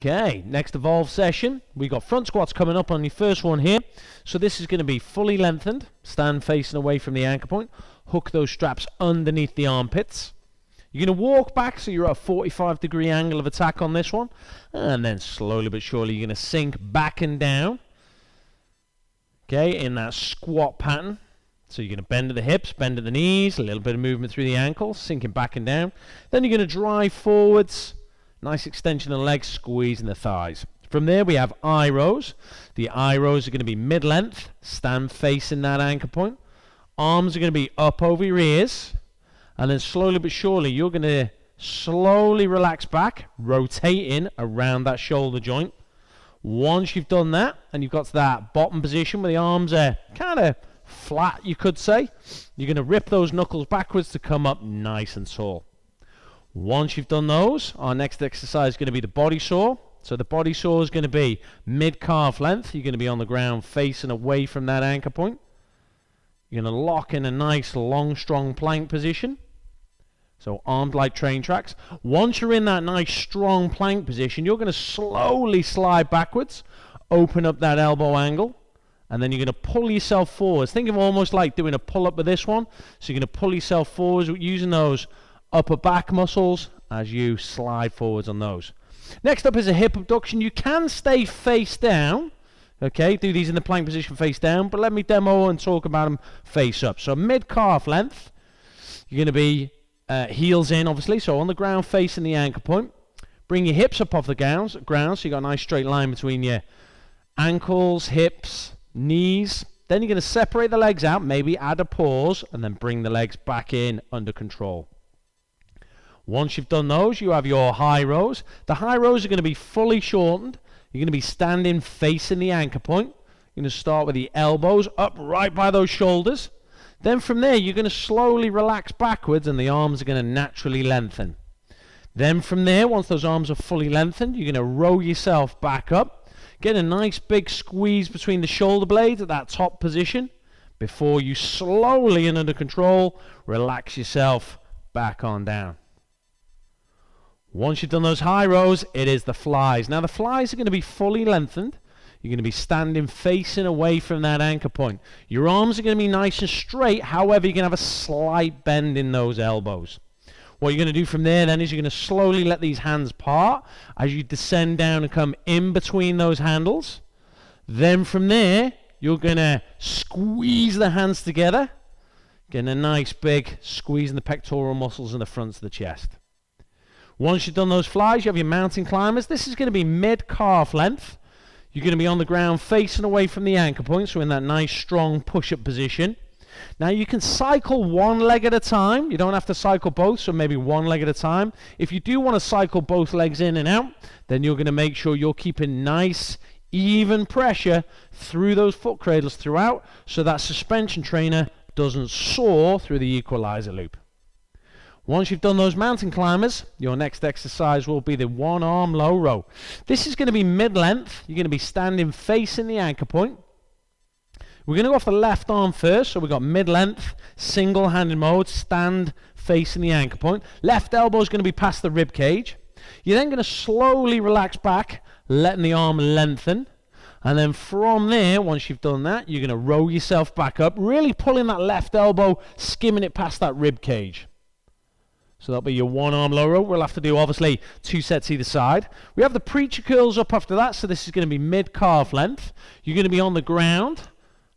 Okay, next evolve session. We got front squats coming up on your first one here. So this is going to be fully lengthened, stand facing away from the anchor point, hook those straps underneath the armpits. You're going to walk back so you're at a 45-degree angle of attack on this one, and then slowly but surely you're going to sink back and down. Okay, in that squat pattern. So you're going to bend at the hips, bend at the knees, a little bit of movement through the ankles, sinking back and down. Then you're going to drive forwards. Nice extension of the legs, squeezing the thighs. From there we have eye rows. The eye rows are going to be mid-length, stand facing that anchor point. Arms are going to be up over your ears. And then slowly but surely you're going to slowly relax back, rotating around that shoulder joint. Once you've done that, and you've got to that bottom position where the arms are kind of flat, you could say, you're going to rip those knuckles backwards to come up nice and tall. Once you've done those, our next exercise is going to be the body saw. So the body saw is going to be mid-calf length. You're going to be on the ground facing away from that anchor point. You're going to lock in a nice long strong plank position. So armed like train tracks. Once you're in that nice strong plank position, you're going to slowly slide backwards, open up that elbow angle, and then you're going to pull yourself forwards. Think of almost like doing a pull-up with this one. So you're going to pull yourself forwards using those upper back muscles as you slide forwards on those. Next up is a hip abduction. You can stay face down. Okay, do these in the plank position face down, but let me demo and talk about them face up. So mid-calf length. You're going to be heels in, obviously, so on the ground facing the anchor point. Bring your hips up off the ground, so you got a nice straight line between your ankles, hips, knees. Then you're going to separate the legs out, maybe add a pause, and then bring the legs back in under control. Once you've done those, you have your high rows. The high rows are going to be fully shortened. You're going to be standing facing the anchor point. You're going to start with the elbows up right by those shoulders. Then from there, you're going to slowly relax backwards and the arms are going to naturally lengthen. Then from there, once those arms are fully lengthened, you're going to row yourself back up. Get a nice big squeeze between the shoulder blades at that top position before you slowly and under control relax yourself back on down. Once you've done those high rows, it is the flies. Now the flies are going to be fully lengthened. You're going to be standing facing away from that anchor point. Your arms are going to be nice and straight. However, you're going to have a slight bend in those elbows. What you're going to do from there then is you're going to slowly let these hands part as you descend down and come in between those handles. Then from there, you're going to squeeze the hands together. Getting a nice big squeeze in the pectoral muscles in the front of the chest. Once you've done those flies, you have your mountain climbers. This is going to be mid-calf length. You're going to be on the ground facing away from the anchor point, so in that nice strong push-up position. Now you can cycle one leg at a time. You don't have to cycle both, so maybe one leg at a time. If you do want to cycle both legs in and out, then you're going to make sure you're keeping nice, even pressure through those foot cradles throughout, so that suspension trainer doesn't soar through the equalizer loop. Once you've done those mountain climbers, your next exercise will be the one arm low row. This is going to be mid-length. You're going to be standing facing the anchor point. We're going to go off the left arm first, so we've got mid-length, single-handed mode, stand facing the anchor point. Left elbow is going to be past the rib cage. You're then going to slowly relax back, letting the arm lengthen. And then from there, once you've done that, you're going to row yourself back up, really pulling that left elbow, skimming it past that rib cage. So that'll be your one arm low row. We'll have to do, obviously, 2 sets either side. We have the preacher curls up after that, so this is going to be mid-calf length. You're going to be on the ground,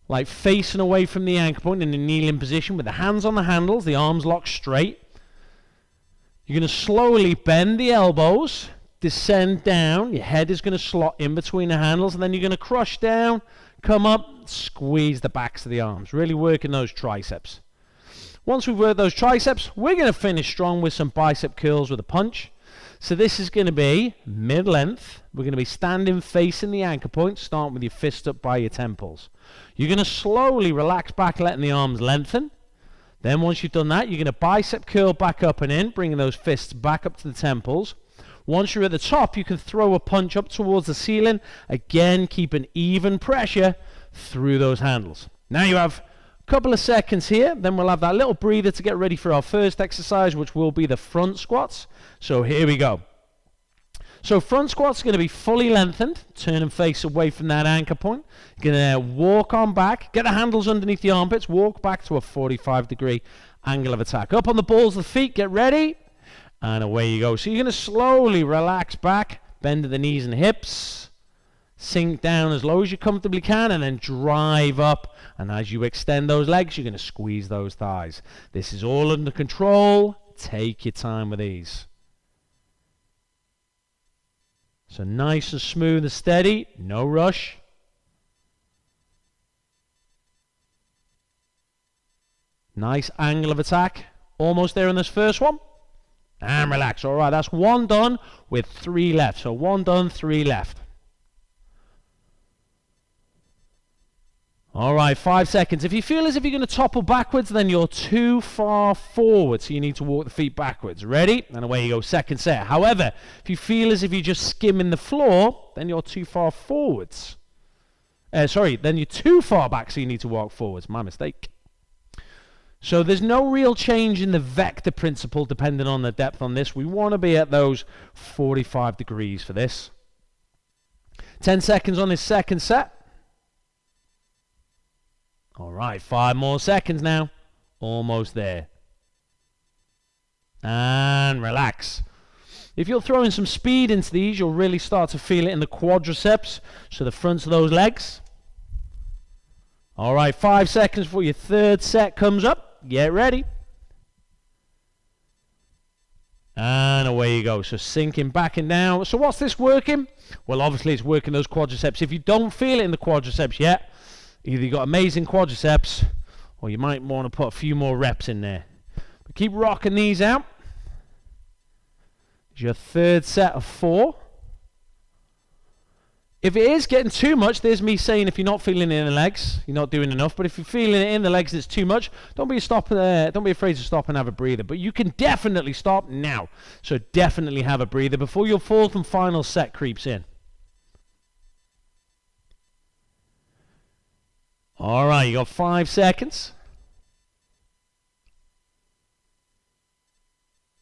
like facing away from the anchor point in a kneeling position with the hands on the handles, the arms locked straight. You're going to slowly bend the elbows, descend down. Your head is going to slot in between the handles, and then you're going to crush down, come up, squeeze the backs of the arms. Really working those triceps. Once we've worked those triceps, we're going to finish strong with some bicep curls with a punch. So this is going to be mid-length. We're going to be standing facing the anchor point, starting with your fist up by your temples. You're going to slowly relax back, letting the arms lengthen. Then once you've done that, you're going to bicep curl back up and in, bringing those fists back up to the temples. Once you're at the top, you can throw a punch up towards the ceiling. Again, keep an even pressure through those handles. Now you have couple of seconds here, then we'll have that little breather to get ready for our first exercise, which will be the front squats. So here we go. So front squat's going to be fully lengthened. Turn and face away from that anchor point. You're going to walk on back. Get the handles underneath the armpits. Walk back to a 45-degree angle of attack. Up on the balls of the feet. Get ready. And away you go. So you're going to slowly relax back. Bend at the knees and hips. Sink down as low as you comfortably can. And then drive up. And as you extend those legs, you're going to squeeze those thighs. This is all under control. Take your time with these. So nice and smooth and steady, no rush. Nice angle of attack. Almost there in this first one. And relax. All right, that's one done with 3 left. So 1 done, 3 left. All right, 5 seconds. If you feel as if you're going to topple backwards, then you're too far forward, so you need to walk the feet backwards. Ready? And away you go, second set. However, if you feel as if you're just skimming the floor, then you're too far forwards. Then you're too far back, so you need to walk forwards. My mistake. So there's no real change in the vector principle depending on the depth on this. We want to be at those 45 degrees for this. 10 seconds on this second set. All right, 5 more seconds now. Almost there. And relax. If you're throwing some speed into these, you'll really start to feel it in the quadriceps, so the fronts of those legs. All right, 5 seconds before your third set comes up. Get ready. And away you go. So sinking back and down. So what's this working? Well, obviously it's working those quadriceps. If you don't feel it in the quadriceps yet, either you've got amazing quadriceps or you might want to put a few more reps in there. But keep rocking these out. It's your third set of 4. If it is getting too much, there's me saying if you're not feeling it in the legs, you're not doing enough. But if you're feeling it in the legs and it's too much, don't be afraid to stop and have a breather. But you can definitely stop now. So definitely have a breather before your 4th and final set creeps in. All right, you got 5 seconds.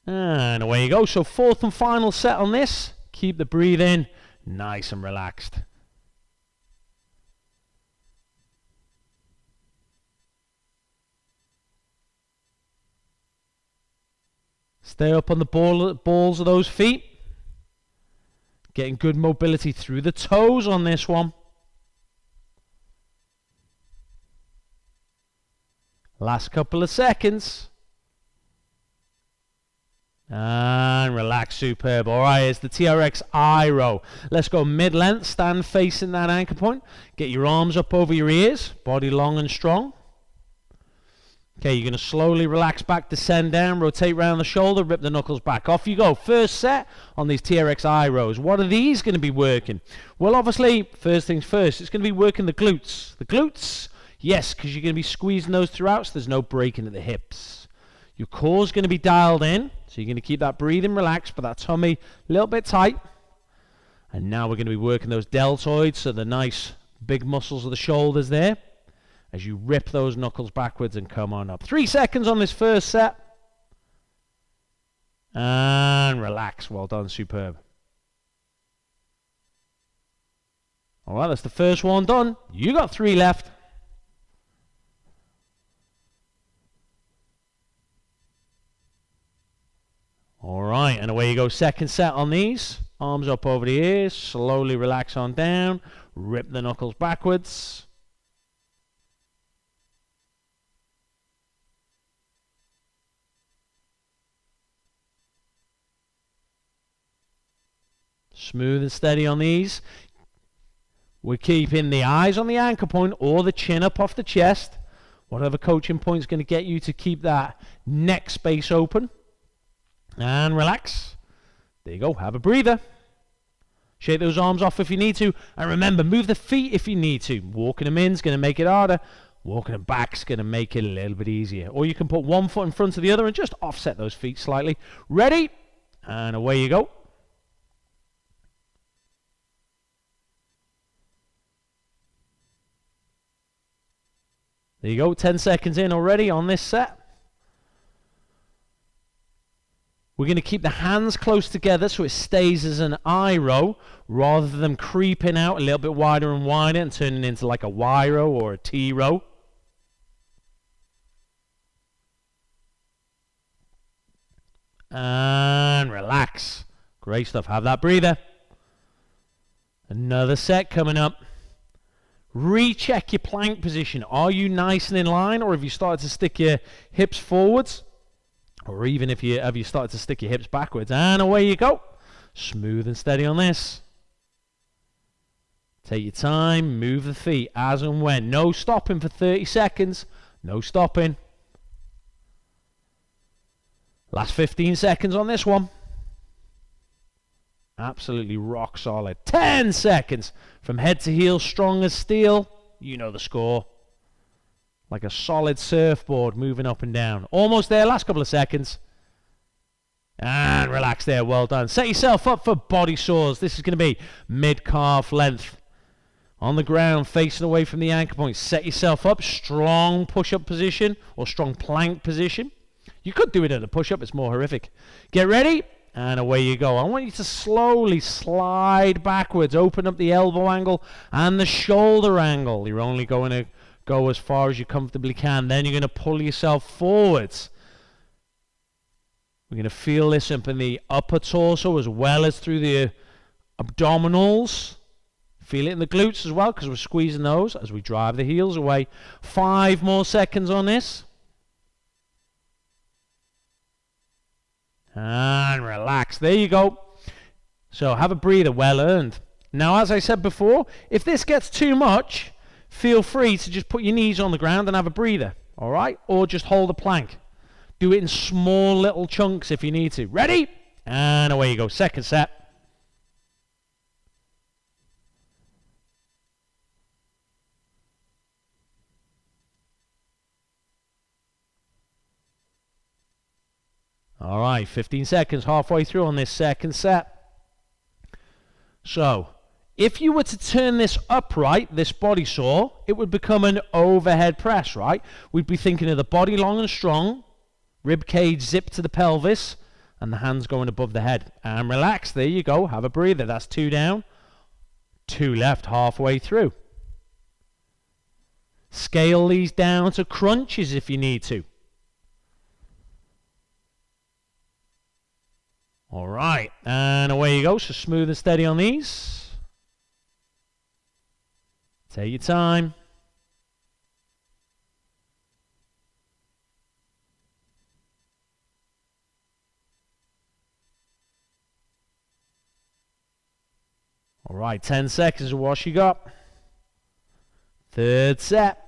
And away you go. So 4th and final set on this. Keep the breathing nice and relaxed. Stay up on the balls of those feet. Getting good mobility through the toes on this one. Last couple of seconds. And relax, superb. All right, it's the TRX I row. Let's go mid-length, stand facing that anchor point. Get your arms up over your ears, body long and strong. Okay, you're going to slowly relax back, descend down, rotate around the shoulder, rip the knuckles back. Off you go. First set on these TRX I rows. What are these going to be working? Well, obviously, first things first, it's going to be working the glutes. The glutes, yes, because you're going to be squeezing those throughout, so there's no breaking at the hips. Your core's going to be dialed in, so you're going to keep that breathing relaxed, but that tummy a little bit tight. And now we're going to be working those deltoids, so the nice big muscles of the shoulders there, as you rip those knuckles backwards and come on up. 3 seconds on this first set. And relax. Well done, superb. All right, that's the first one done. You got 3 left. All right, and away you go. Second set on these. Arms up over the ears. Slowly relax on down. Rip the knuckles backwards. Smooth and steady on these. We're keeping the eyes on the anchor point or the chin up off the chest. Whatever coaching point is going to get you to keep that neck space open. And relax. There you go. Have a breather. Shake those arms off if you need to. And remember, move the feet if you need to. Walking them in is going to make it harder. Walking them back is going to make it a little bit easier. Or you can put one foot in front of the other and just offset those feet slightly. Ready? And away you go. There you go. 10 seconds in already on this set. We're going to keep the hands close together so it stays as an I row rather than them creeping out a little bit wider and wider and turning into like a Y row or a T row. And relax. Great stuff. Have that breather. Another set coming up. Recheck your plank position. Are you nice and in line, or have you started to stick your hips forwards? Or even if you have you started to stick your hips backwards? And away you go. Smooth and steady on this. Take your time. Move the feet as and when. No stopping for 30 seconds. No stopping. Last 15 seconds on this one. Absolutely rock solid. 10 seconds. From head to heel, strong as steel. You know the score. Like a solid surfboard moving up and down. Almost there. Last couple of seconds. And relax there. Well done. Set yourself up for body saws. This is going to be mid-calf length. On the ground, facing away from the anchor point. Set yourself up. Strong push-up position or strong plank position. You could do it at a push-up. It's more horrific. Get ready. And away you go. I want you to slowly slide backwards. Open up the elbow angle and the shoulder angle. You're only going to go as far as you comfortably can. Then you're going to pull yourself forwards. We're going to feel this up in the upper torso as well as through the abdominals. Feel it in the glutes as well because we're squeezing those as we drive the heels away. 5 more seconds on this. And relax. There you go. So have a breather, well earned. Now, as I said before, if this gets too much, feel free to just put your knees on the ground and have a breather. All right? Or just hold a plank. Do it in small little chunks if you need to. Ready? And away you go. Second set. All right, 15 seconds, halfway through on this second set. So, if you were to turn this upright, this body saw, it would become an overhead press, right? We'd be thinking of the body long and strong, rib cage zipped to the pelvis, and the hands going above the head. And relax, there you go, have a breather. That's 2 down, 2 left, halfway through. Scale these down to crunches if you need to. All right, and away you go. So smooth and steady on these. Take your time. All right, 10 seconds of what you got. Third set.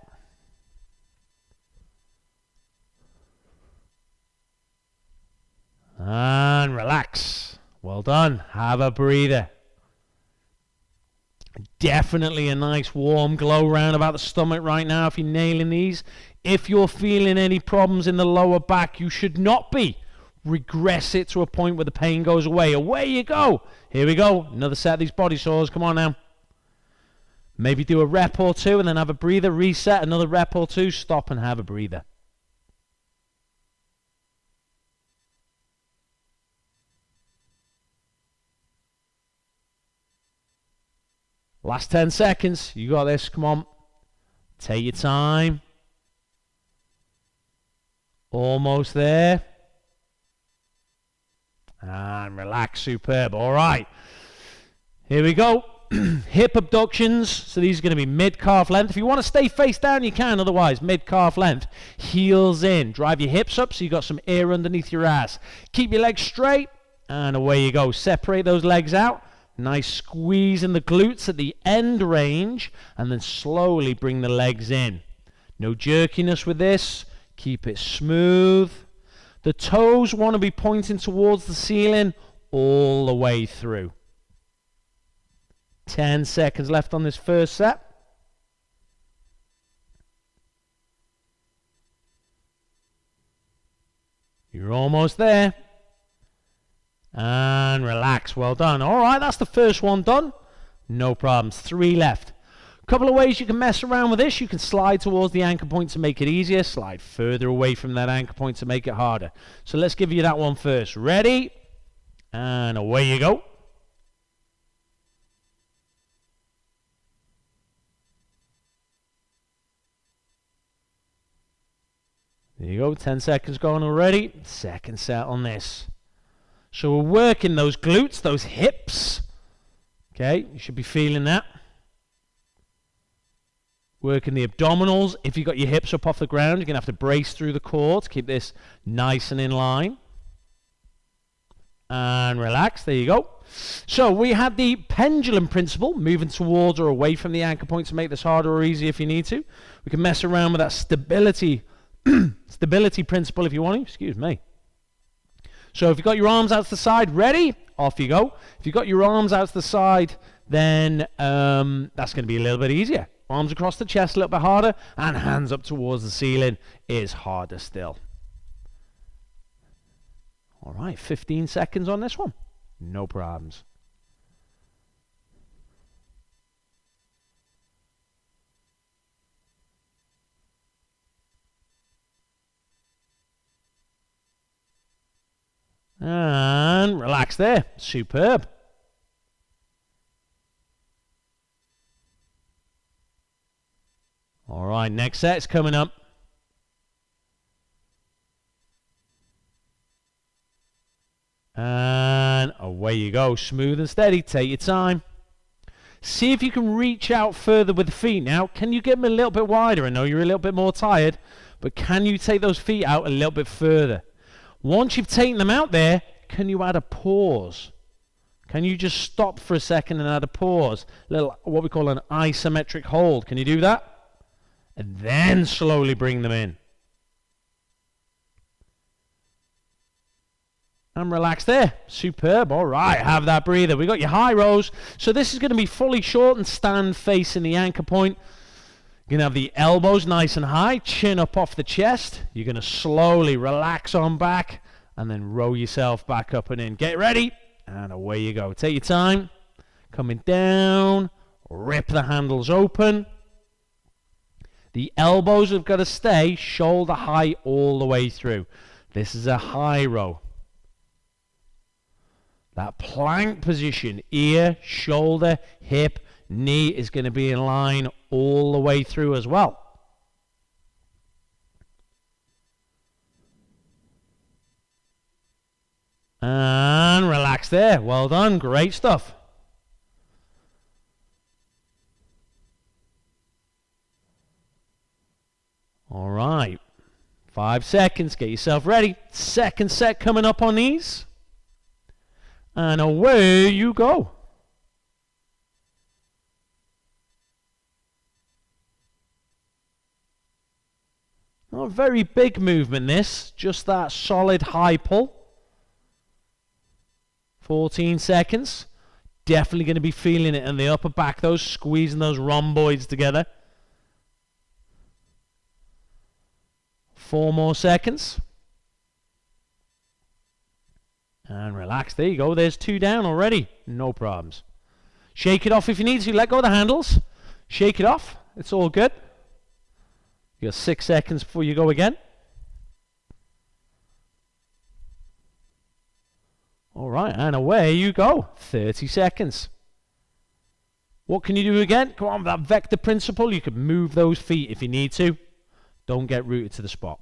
And relax. Well done. Have a breather. Definitely a nice warm glow round about the stomach right now if you're nailing these. If you're feeling any problems in the lower back, you should not be. Regress it to a point where the pain goes away. Away you go. Here we go. Another set of these body saws. Come on now. Maybe do a rep or 2 and then have a breather. Reset. Another rep or 2. Stop and have a breather. Last 10 seconds. You got this. Come on. Take your time. Almost there. And relax. Superb. All right. Here we go. Hip abductions. So these are going to be mid-calf length. If you want to stay face down, you can. Otherwise, mid-calf length. Heels in. Drive your hips up so you got some air underneath your ass. Keep your legs straight. And away you go. Separate those legs out. Nice squeeze in the glutes at the end range, and then slowly bring the legs in. No jerkiness with this. Keep it smooth. The toes want to be pointing towards the ceiling all the way through. 10 seconds left on this first set. You're almost there. And relax. Well done. All right, that's the first one done. No problems. 3 left. Couple of ways you can mess around with this. You can slide towards the anchor point to make it easier. Slide further away from that anchor point to make it harder. So let's give you that one first. Ready? And away you go. There you go. 10 seconds going already. Second set on this. So we're working those glutes, those hips. Okay, you should be feeling that. Working the abdominals. If you've got your hips up off the ground, you're going to have to brace through the core to keep this nice and in line. And relax. There you go. So we had the pendulum principle, moving towards or away from the anchor point to make this harder or easier if you need to. We can mess around with that stability principle if you want to. Excuse me. So if you've got your arms out to the side, ready? Off you go. If you've got your arms out to the side, then that's going to be a little bit easier. Arms across the chest a little bit harder, and hands up towards the ceiling is harder still. All right, 15 seconds on this one. No problems. And relax there. Superb. All right, next set's coming up. And away you go. Smooth and steady. Take your time. See if you can reach out further with the feet now. Can you get them a little bit wider? I know you're a little bit more tired, but can you take those feet out a little bit further? Once you've taken them out there, can you add a pause? Can you just stop for a second and add a pause? Little, what we call an isometric hold. Can you do that? And then slowly bring them in. And relax there. Superb. All right, have that breather. We got your high rows. So this is going to be fully short and stand facing the anchor point. You're going to have the elbows nice and high, chin up off the chest. You're going to slowly relax on back and then roll yourself back up and in. Get ready. And away you go. Take your time. Coming down. Rip the handles open. The elbows have got to stay shoulder high all the way through. This is a high row. That plank position, ear, shoulder, hip, knee is going to be in line all the way through as well. And relax there. Well done. Great stuff. All right. 5 seconds. Get yourself ready. Second set coming up on these. And away you go. Not a very big movement this. Just that solid high pull. 14 seconds. Definitely going to be feeling it in the upper back, those squeezing those rhomboids together. 4 more seconds. And relax. There you go. There's 2 down already. No problems. Shake it off if you need to. Let go of the handles. Shake it off. It's all good. You got 6 seconds before you go again. All right, and away you go. 30 seconds. What can you do again? Come on, that vector principle. You can move those feet if you need to. Don't get rooted to the spot.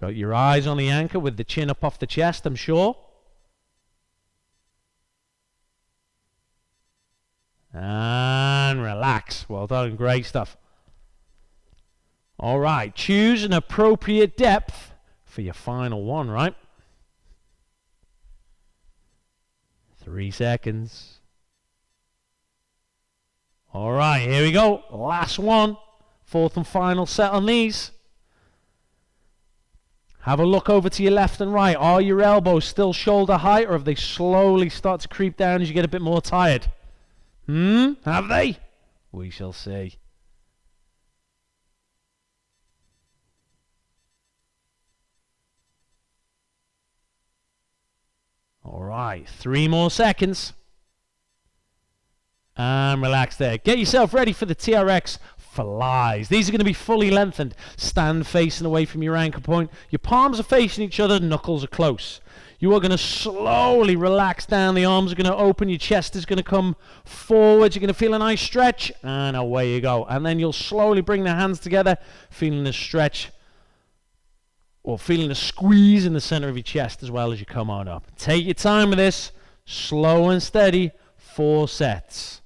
Got your eyes on the anchor with the chin up off the chest, I'm sure. And relax. Well done. Great stuff. All right. Choose an appropriate depth for your final one, right? 3 seconds. All right. Here we go. Last one. 4th and final set on these. Have a look over to your left and right. Are your elbows still shoulder height, or have they slowly start to creep down as you get a bit more tired? Have they? We shall see. right, 3 more seconds. And relax there. Get yourself ready for the TRX flies. These are going to be fully lengthened. Stand facing away from your anchor point. Your palms are facing each other, knuckles are close. You are going to slowly relax down. The arms are going to open. Your chest is going to come forward. You're going to feel a nice stretch. And away you go. And then you'll slowly bring the hands together, feeling the stretch or feeling a squeeze in the center of your chest as well as you come on up. Take your time with this. Slow and steady. 4 sets.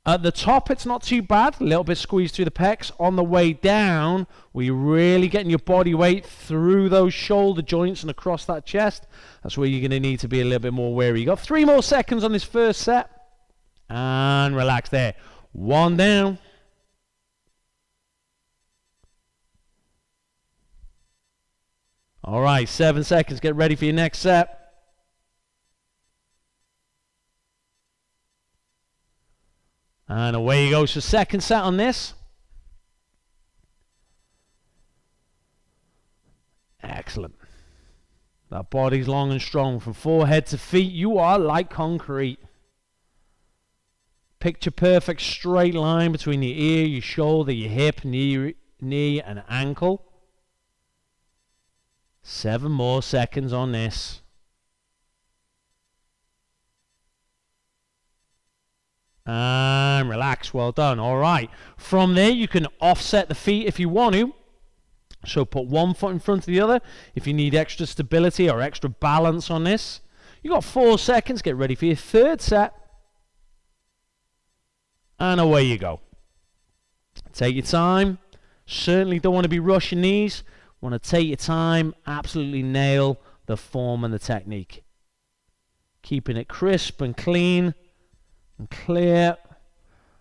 At the top, it's not too bad. A little bit squeezed through the pecs. On the way down, we're really getting your body weight through those shoulder joints and across that chest. That's where you're going to need to be a little bit more wary. You got 3 more seconds on this first set. And relax there. 1 down. All right, 7 seconds. Get ready for your next set. And away you go. So second set on this. Excellent. That body's long and strong. From forehead to feet, you are like concrete. Picture perfect straight line between your ear, your shoulder, your hip, knee and ankle. 7 more seconds on this. And relax. Well done. All right. From there, you can offset the feet if you want to. So put one foot in front of the other if you need extra stability or extra balance on this. You got 4 seconds. Get ready for your third set. And away you go. Take your time. Certainly don't want to be rushing these. Want to take your time. Absolutely nail the form and the technique. Keeping it crisp and clean and clear.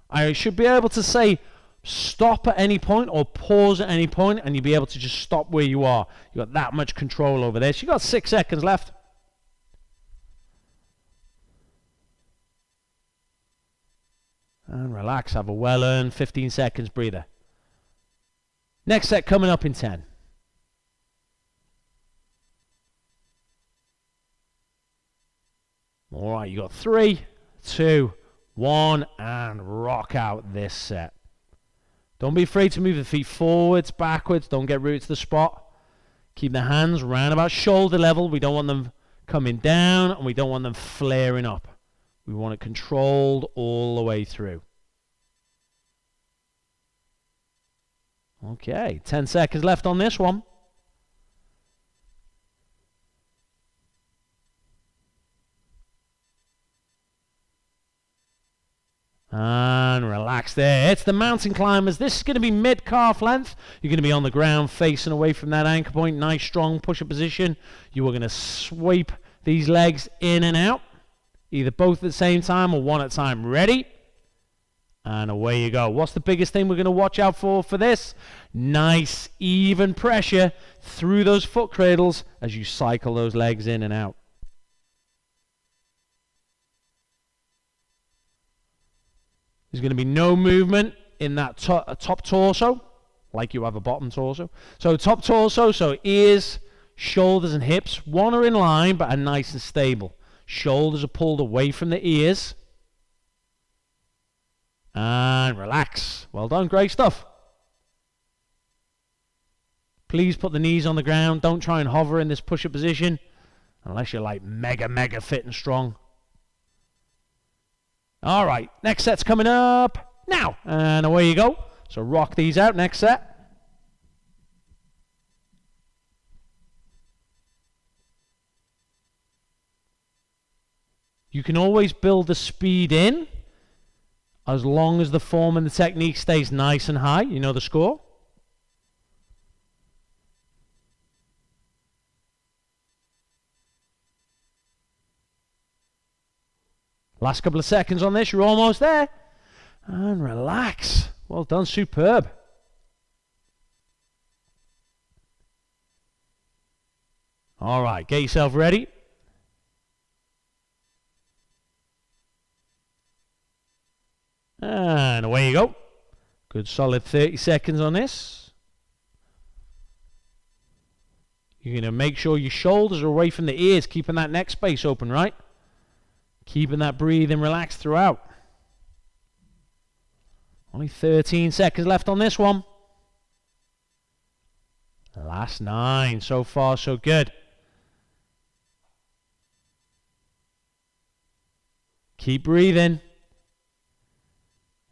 I should be able to say stop at any point or pause at any point, and you'll be able to just stop where you are. You got that much control over this. You got 6 seconds left. And relax. Have a well-earned 15 seconds breather. Next set coming up in 10. All right, you got 3, 2, 1, and rock out this set. Don't be afraid to move the feet forwards, backwards. Don't get rooted to the spot. Keep the hands round about shoulder level. We don't want them coming down, and we don't want them flaring up. We want it controlled all the way through. Okay, 10 seconds left on this one. And relax there. It's the mountain climbers. This is going to be mid-calf length. You're going to be on the ground facing away from that anchor point. Nice, strong push-up position. You are going to sweep these legs in and out, either both at the same time or one at a time. Ready? And away you go. What's the biggest thing we're going to watch out for this? Nice, even pressure through those foot cradles as you cycle those legs in and out. There's going to be no movement in that top torso, like you have a bottom torso. So top torso, so ears, shoulders, and hips. One are in line, but are nice and stable. Shoulders are pulled away from the ears. And relax. Well done, great stuff. Please put the knees on the ground. Don't try and hover in this push-up position, unless you're like mega fit and strong. All right, next set's coming up now. And away you go. So rock these out, next set. You can always build the speed in as long as the form and the technique stays nice and high. You know the score. Last couple of seconds on this. You're almost there. And relax. Well done. Superb. All right. Get yourself ready. And away you go. Good solid 30 seconds on this. You're going to make sure your shoulders are away from the ears, keeping that neck space open, right? Keeping that breathing relaxed throughout. Only 13 seconds left on this one. Last 9. So far, so good. Keep breathing.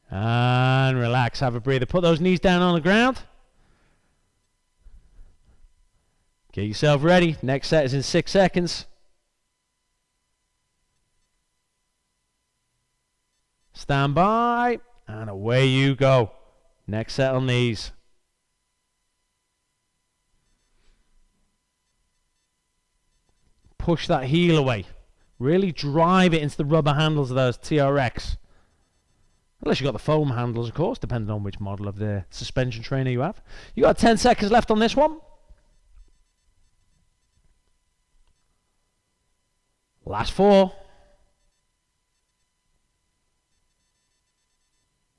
And relax. Have a breather. Put those knees down on the ground. Get yourself ready. Next set is in 6 seconds. Stand by. And away you go. Next set on these. Push that heel away. Really drive it into the rubber handles of those TRX. Unless you've got the foam handles, of course, depending on which model of the suspension trainer you have. You got 10 seconds left on this one. Last 4.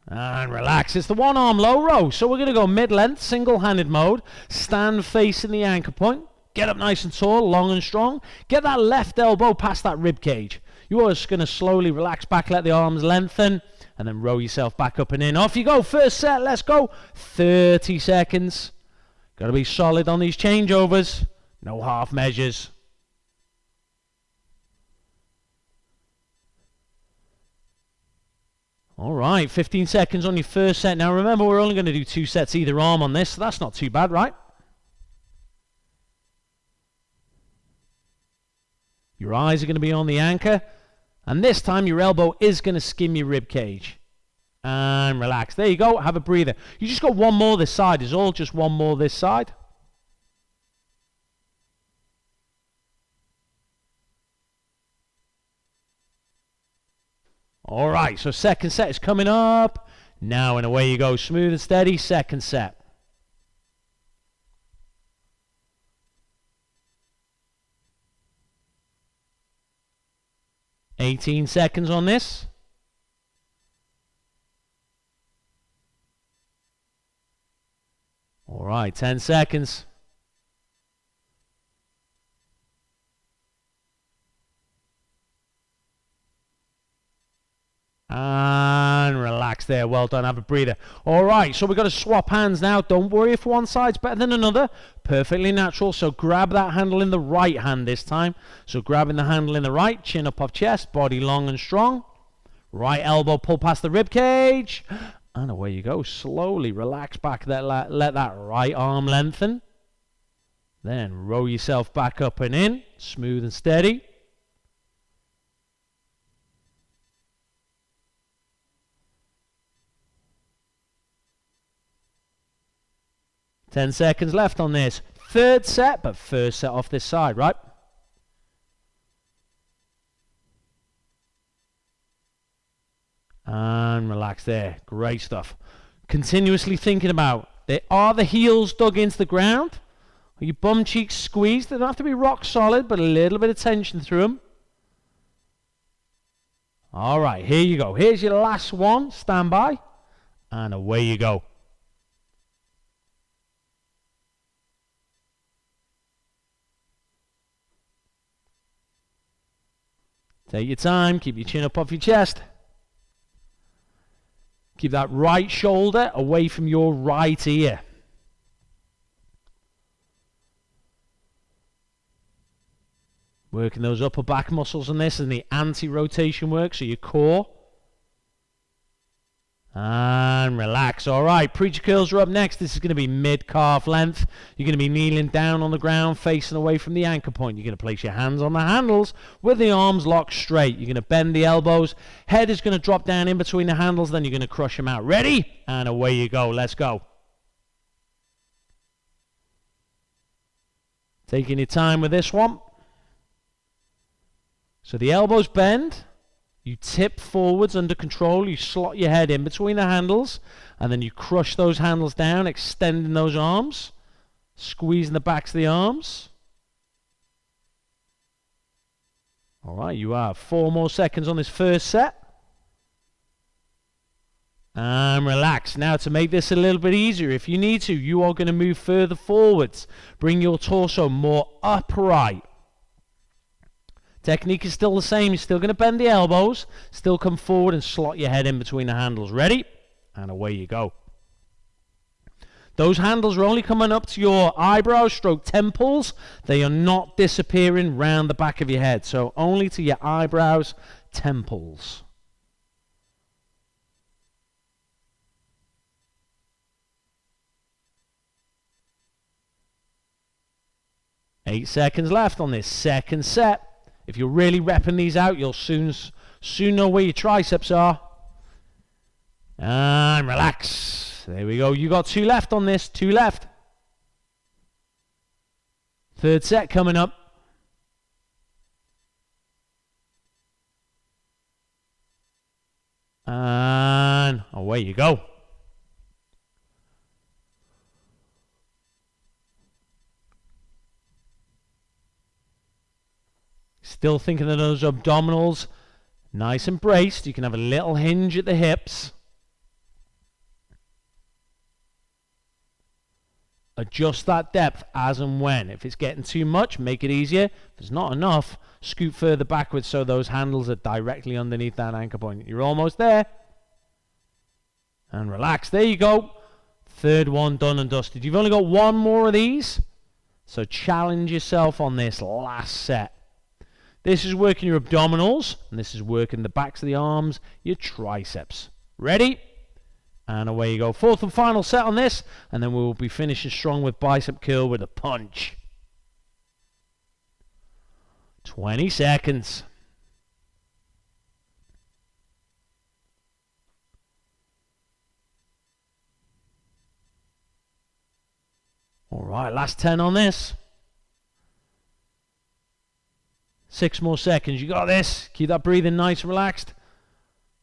And relax. It's the one arm low row. So we're going to go mid-length, single-handed mode. Stand facing the anchor point. Get up nice and tall, long and strong. Get that left elbow past that rib cage. You're just going to slowly relax back, let the arms lengthen, and then row yourself back up and in. Off you go. First set, let's go. 30 seconds. Got to be solid on these changeovers. No half measures. All right, 15 seconds on your first set. Now remember, we're only going to do 2 sets either arm on this, so that's not too bad, right? Your eyes are going to be on the anchor, and this time your elbow is going to skim your rib cage. And relax. There you go. Have a breather. You just got one more this side. Is all. Just one more this side. All right, so second set is coming up. Now and away you go. Smooth and steady. Second set. $18 seconds on this. All right, 10 seconds. And relax there. Well done. Have a breather. All right, so we've got to swap hands now. Don't worry if one side's better than another. Perfectly natural. So grab that handle in the right hand this time. So grabbing the handle in the right, chin up off chest, body long and strong. Right elbow pull past the rib cage. And away you go. Slowly relax back. Let that right arm lengthen. Then row yourself back up and in. Smooth and steady. Ten seconds left on this. Third set, but first set off this side, right? And relax there. Great stuff. Continuously thinking about, are the heels dug into the ground? Are your bum cheeks squeezed? They don't have to be rock solid, but a little bit of tension through them. All right, here you go. Here's your last one. Stand by. And away you go. Take your time. Keep your chin up off your chest. Keep that right shoulder away from your right ear. Working those upper back muscles on this and the anti-rotation work, so your core. And relax. All right, preacher curls are up next. This is going to be mid-calf length. You're going to be kneeling down on the ground, facing away from the anchor point. You're going to place your hands on the handles with the arms locked straight. You're going to bend the elbows. Head is going to drop down in between the handles. Then you're going to crush them out. Ready? And away you go. Let's go. Taking your time with this one. So the elbows bend. You tip forwards under control. You slot your head in between the handles. And then you crush those handles down, extending those arms. Squeezing the backs of the arms. All right, you have 4 more seconds on this first set. And relax. Now to make this a little bit easier, if you need to, you are going to move further forwards. Bring your torso more upright. Technique is still the same. You're still going to bend the elbows, still come forward and slot your head in between the handles. Ready? And away you go. Those handles are only coming up to your eyebrows, stroke temples. They are not disappearing round the back of your head. So only to your eyebrows, temples. Eight seconds left on this second set. If you're really repping these out, you'll soon know where your triceps are. And relax. There we go. You got 2 left on this. 2 left. Third set coming up. And away you go. Still thinking of those abdominals. Nice and braced. You can have a little hinge at the hips. Adjust that depth as and when. If it's getting too much, make it easier. If it's not enough, scoot further backwards so those handles are directly underneath that anchor point. You're almost there. And relax. There you go. Third one done and dusted. You've only got 1 more of these. So challenge yourself on this last set. This is working your abdominals, and this is working the backs of the arms, your triceps. Ready? And away you go. 4th and final set on this, and then we will be finishing strong with bicep curl with a punch. 20 seconds. All right, last 10 on this. 6 more seconds. You got this. Keep that breathing nice and relaxed.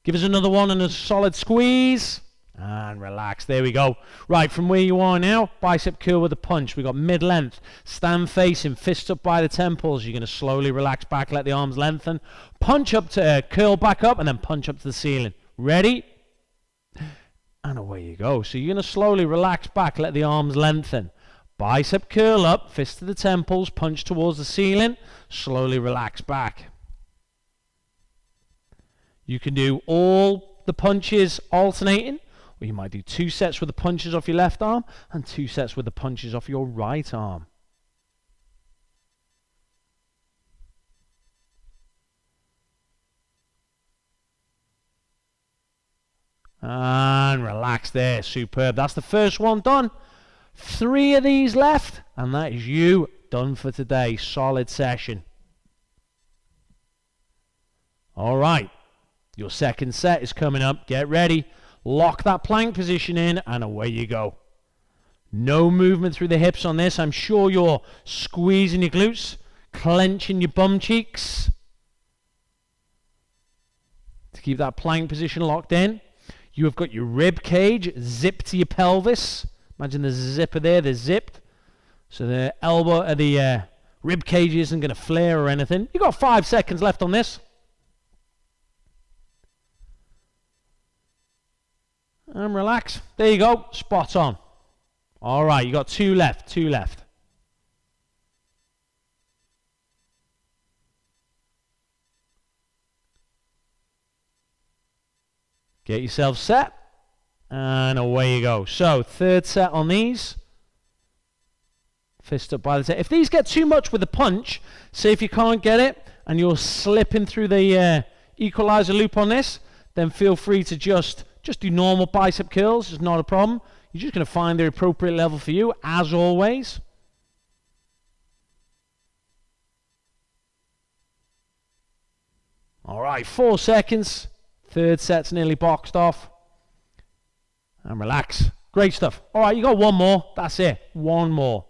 Give us another one and a solid squeeze. And relax. There we go. Right, from where you are now, bicep curl with a punch. We got mid-length. Stand facing, fists up by the temples. You're going to slowly relax back, let the arms lengthen. Punch up to curl back up, and then punch up to the ceiling. Ready? And away you go. So you're going to slowly relax back, let the arms lengthen. Bicep curl up, fist to the temples, punch towards the ceiling, slowly relax back. You can do all the punches alternating, or you might do 2 sets with the punches off your left arm and 2 sets with the punches off your right arm. And relax there, superb. That's the first one done. 3 of these left, and that is you done for today. Solid session. All right, your second set is coming up. Get ready. Lock that plank position in, and away you go. No movement through the hips on this. I'm sure you're squeezing your glutes, clenching your bum cheeks to keep that plank position locked in. You have got your rib cage zipped to your pelvis. Imagine there's a zipper there, they're zipped. So the elbow, the rib cage isn't going to flare or anything. You've got 5 seconds left on this. And relax. There you go. Spot on. All right, you got 2 left, 2 left. Get yourself set. And away you go. So, third set on these. Fist up by the tail. If these get too much with the punch, say if you can't get it and you're slipping through the equalizer loop on this, then feel free to just do normal bicep curls. It's not a problem. You're just going to find the appropriate level for you, as always. All right, 4 seconds. Third set's nearly boxed off. And relax. Great stuff. All right, you got 1 more. That's it. 1 more.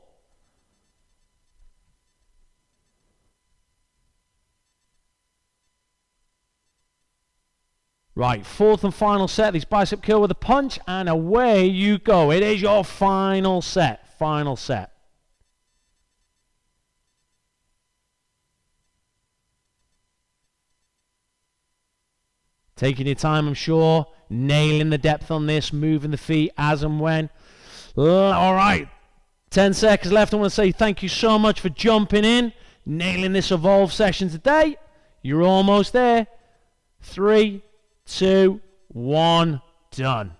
Right, 4th and final set. These bicep curl with a punch, and away you go. It is your final set. Final set. Taking your time, I'm sure. Nailing the depth on this, moving the feet as and when. All right, 10 seconds left. I want to say thank you so much for jumping in, nailing this Evolve session today. You're almost there. 3, 2, 1, done.